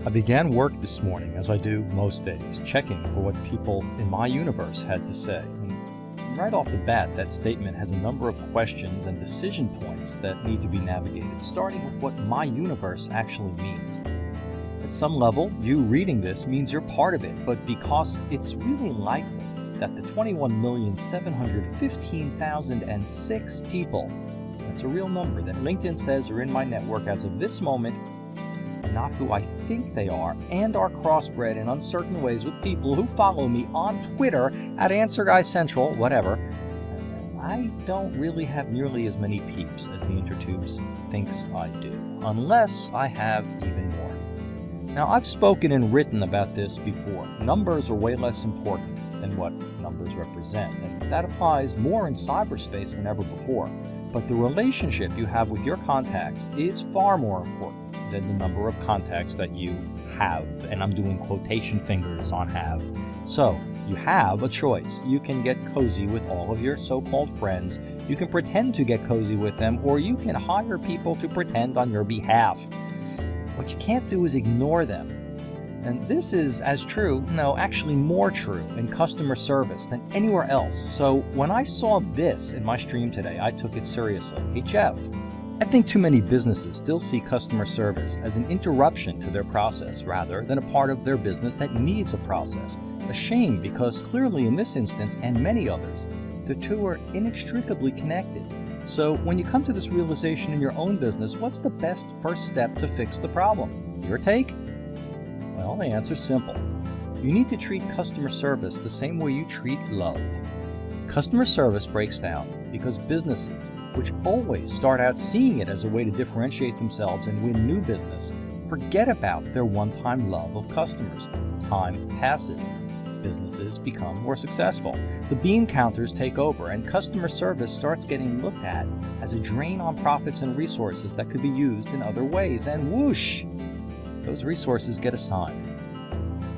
I began work this morning, as I do most days, checking for what people in my universe had to say. And right off the bat, that statement has a number of questions and decision points that need to be navigated, starting with what my universe actually means. At some level, you reading this means you're part of it, but because it's really likely that the 21,715,006 people, that's a real number, that LinkedIn says are in my network as of this moment, not who I think they are, and are crossbred in uncertain ways with people who follow me on Twitter at AnswerGuyCentral, whatever. I don't really have nearly as many peeps as the Intertubes thinks I do, unless I have even more. Now, I've spoken and written about this before. Numbers are way less important than what numbers represent, and that applies more in cyberspace than ever before. But the relationship you have with your contacts is far more important than the number of contacts that you have, and I'm doing quotation fingers on have. So, you have a choice. You can get cozy with all of your so-called friends, you can pretend to get cozy with them, or you can hire people to pretend on your behalf. What you can't do is ignore them. And this is as true, no, actually more true in customer service than anywhere else. So when I saw this in my stream today, I took it seriously. Hey Jeff, I think too many businesses still see customer service as an interruption to their process rather than a part of their business that needs a process. A shame, because clearly in this instance and many others, the two are inextricably connected. So when you come to this realization in your own business, what's the best first step to fix the problem? Your take? Well, the answer's simple. You need to treat customer service the same way you treat love. Customer service breaks down because businesses, which always start out seeing it as a way to differentiate themselves and win new business, forget about their one-time love of customers. Time passes. Businesses become more successful. The bean counters take over, and customer service starts getting looked at as a drain on profits and resources that could be used in other ways, and whoosh! Those resources get assigned.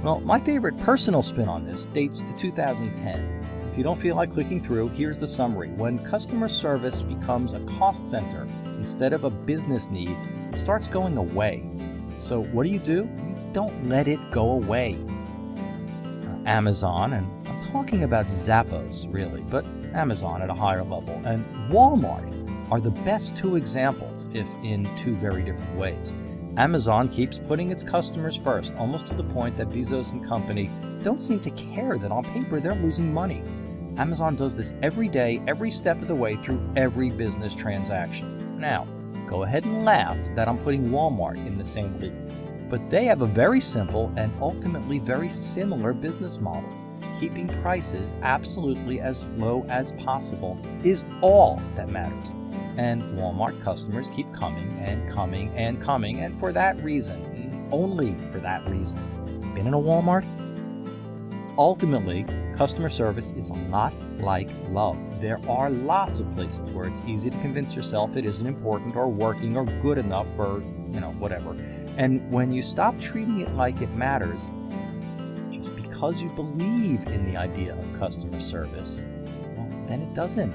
Well, my favorite personal spin on this dates to 2010. If you don't feel like clicking through, here's the summary. When customer service becomes a cost center instead of a business need, it starts going away. So what do? You don't let it go away. Amazon, and I'm talking about Zappos really, but Amazon at a higher level, and Walmart are the best two examples, if in two very different ways. Amazon keeps putting its customers first, almost to the point that Bezos and company don't seem to care that on paper they're losing money. Amazon does this every day, every step of the way through every business transaction. Now, go ahead and laugh that I'm putting Walmart in the same league. But they have a very simple and ultimately very similar business model. Keeping prices absolutely as low as possible is all that matters. And Walmart customers keep coming and coming and coming, and for that reason, only for that reason. Been in a Walmart? Ultimately, customer service is a lot like love. There are lots of places where it's easy to convince yourself it isn't important or working or good enough or, whatever. And when you stop treating it like it matters, just because you believe in the idea of customer service, well, then it doesn't.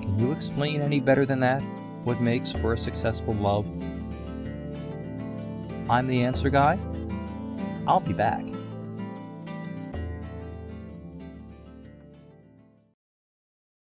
Can you explain any better than that what makes for a successful love? I'm the Answer Guy. I'll be back.